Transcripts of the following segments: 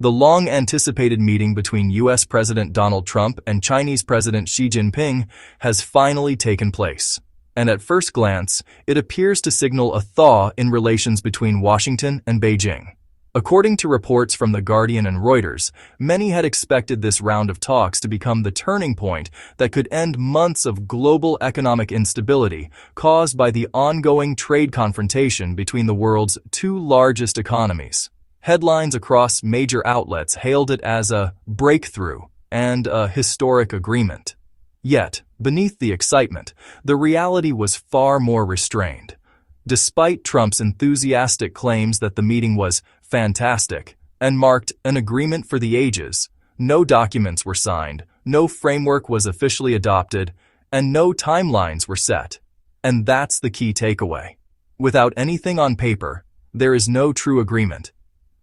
The long-anticipated meeting between U.S. President Donald Trump and Chinese President Xi Jinping has finally taken place. And at first glance, it appears to signal a thaw in relations between Washington and Beijing. According to reports from The Guardian and Reuters, many had expected this round of talks to become the turning point that could end months of global economic instability caused by the ongoing trade confrontation between the world's two largest economies. Headlines across major outlets hailed it as a breakthrough and a historic agreement. Yet, beneath the excitement, the reality was far more restrained. Despite Trump's enthusiastic claims that the meeting was fantastic and marked an agreement for the ages, no documents were signed, no framework was officially adopted, and no timelines were set. And that's the key takeaway. Without anything on paper, there is no true agreement.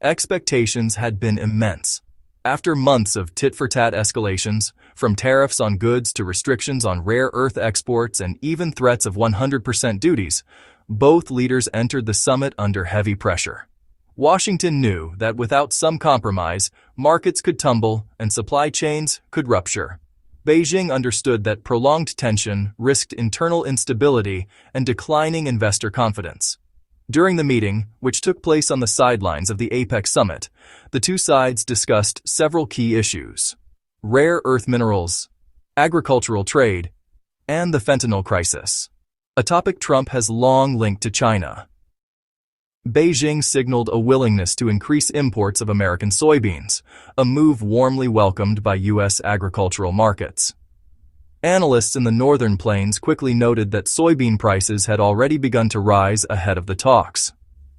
Expectations had been immense. After months of tit-for-tat escalations, from tariffs on goods to restrictions on rare earth exports and even threats of 100% duties, both leaders entered the summit under heavy pressure. Washington knew that without some compromise, markets could tumble and supply chains could rupture. Beijing understood that prolonged tension risked internal instability and declining investor confidence. During the meeting, which took place on the sidelines of the APEC summit, the two sides discussed several key issues: rare earth minerals, agricultural trade, and the fentanyl crisis, a topic Trump has long linked to China. Beijing signaled a willingness to increase imports of American soybeans, a move warmly welcomed by U.S. agricultural markets. Analysts in the northern plains quickly noted that soybean prices had already begun to rise ahead of the talks.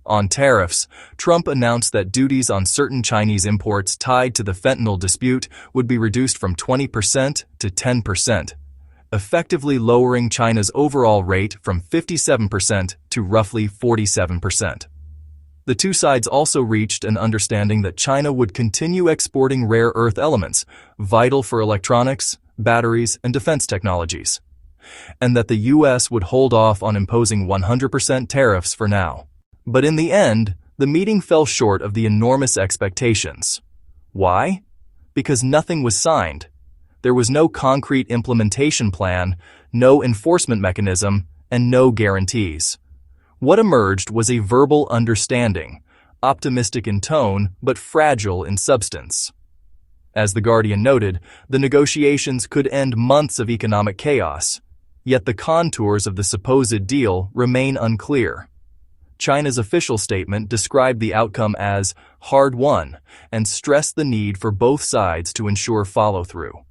On tariffs, Trump announced that duties on certain Chinese imports tied to the fentanyl dispute would be reduced from 20% to 10%, effectively lowering China's overall rate from 57% to roughly 47%. The two sides also reached an understanding that China would continue exporting rare earth elements, vital for electronics, batteries, and defense technologies, and that the U.S. would hold off on imposing 100% tariffs for now. But in the end, the meeting fell short of the enormous expectations. Why? Because nothing was signed. There was no concrete implementation plan, no enforcement mechanism, and no guarantees. What emerged was a verbal understanding, optimistic in tone but fragile in substance. As The Guardian noted, the negotiations could end months of economic chaos, yet the contours of the supposed deal remain unclear. China's official statement described the outcome as hard-won and stressed the need for both sides to ensure follow-through.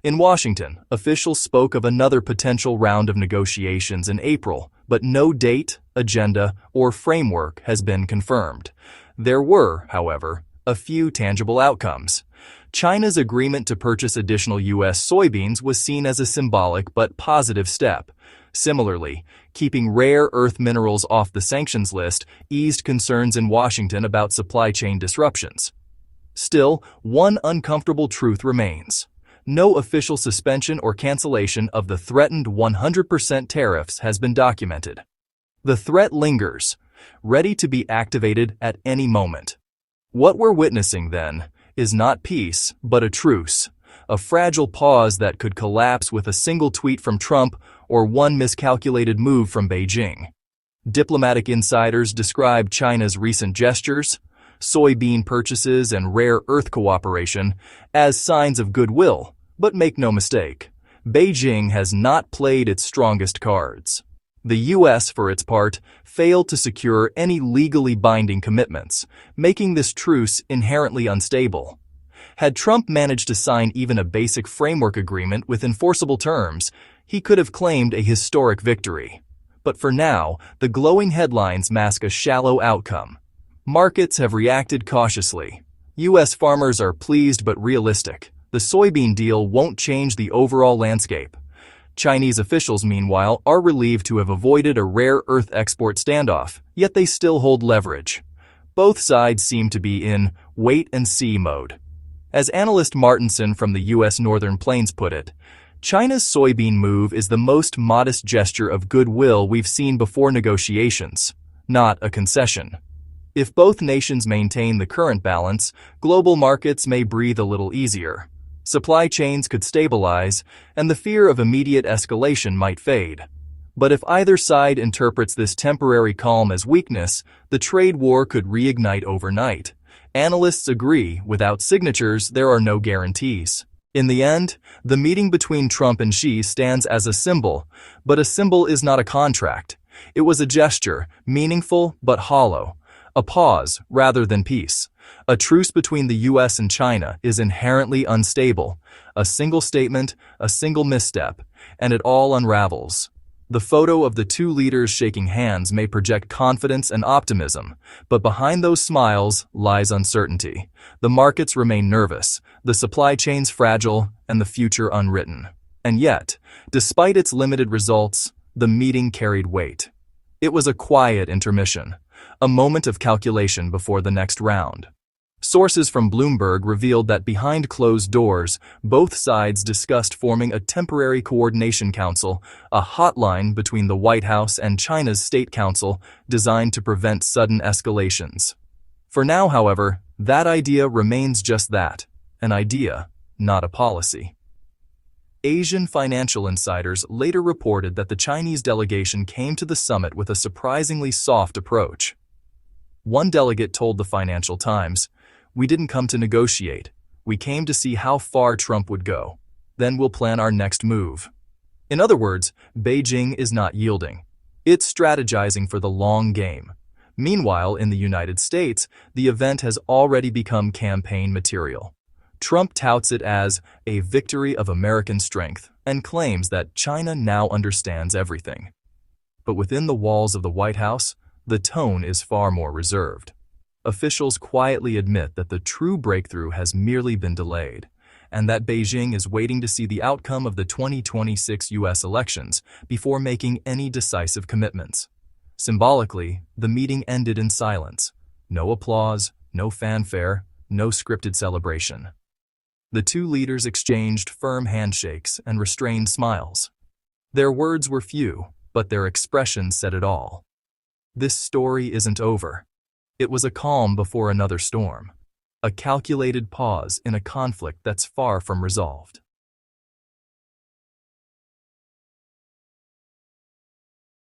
In Washington, officials spoke of another potential round of negotiations in April, but no date, agenda, or framework has been confirmed. There were, however, a few tangible outcomes. China's agreement to purchase additional U.S. soybeans was seen as a symbolic but positive step. Similarly, keeping rare earth minerals off the sanctions list eased concerns in Washington about supply chain disruptions. Still, one uncomfortable truth remains. No official suspension or cancellation of the threatened 100% tariffs has been documented. The threat lingers, ready to be activated at any moment. What we're witnessing, then, is not peace, but a truce, a fragile pause that could collapse with a single tweet from Trump or one miscalculated move from Beijing. Diplomatic insiders describe China's recent gestures, soybean purchases and rare earth cooperation, as signs of goodwill, but make no mistake, Beijing has not played its strongest cards. The U.S., for its part, failed to secure any legally binding commitments, making this truce inherently unstable. Had Trump managed to sign even a basic framework agreement with enforceable terms, he could have claimed a historic victory. But for now, the glowing headlines mask a shallow outcome. Markets have reacted cautiously. U.S. farmers are pleased but realistic. The soybean deal won't change the overall landscape. Chinese officials, meanwhile, are relieved to have avoided a rare earth export standoff, yet they still hold leverage. Both sides seem to be in wait-and-see mode. As analyst Martinson from the U.S. Northern Plains put it, China's soybean move is the most modest gesture of goodwill we've seen before negotiations, not a concession. If both nations maintain the current balance, global markets may breathe a little easier. Supply chains could stabilize, and the fear of immediate escalation might fade. But if either side interprets this temporary calm as weakness, the trade war could reignite overnight. Analysts agree, without signatures, there are no guarantees. In the end, the meeting between Trump and Xi stands as a symbol, but a symbol is not a contract. It was a gesture, meaningful but hollow. A pause rather than peace. A truce between the US and China is inherently unstable. A single statement, a single misstep, and it all unravels. The photo of the two leaders shaking hands may project confidence and optimism, but behind those smiles lies uncertainty. The markets remain nervous, the supply chains fragile, and the future unwritten. And yet, despite its limited results, the meeting carried weight. It was a quiet intermission, a moment of calculation before the next round. Sources from Bloomberg revealed that behind closed doors, both sides discussed forming a temporary coordination council, a hotline between the White House and China's State Council designed to prevent sudden escalations. For now, however, that idea remains just that, an idea, not a policy. Asian financial insiders later reported that the Chinese delegation came to the summit with a surprisingly soft approach. One delegate told the Financial Times, "We didn't come to negotiate. We came to see how far Trump would go. Then we'll plan our next move." In other words, Beijing is not yielding. It's strategizing for the long game. Meanwhile, in the United States, the event has already become campaign material. Trump touts it as a victory of American strength and claims that China now understands everything. But within the walls of the White House, the tone is far more reserved. Officials quietly admit that the true breakthrough has merely been delayed, and that Beijing is waiting to see the outcome of the 2026 U.S. elections before making any decisive commitments. Symbolically, the meeting ended in silence. No applause, no fanfare, no scripted celebration. The two leaders exchanged firm handshakes and restrained smiles. Their words were few, but their expressions said it all. This story isn't over. It was a calm before another storm, a calculated pause in a conflict that's far from resolved.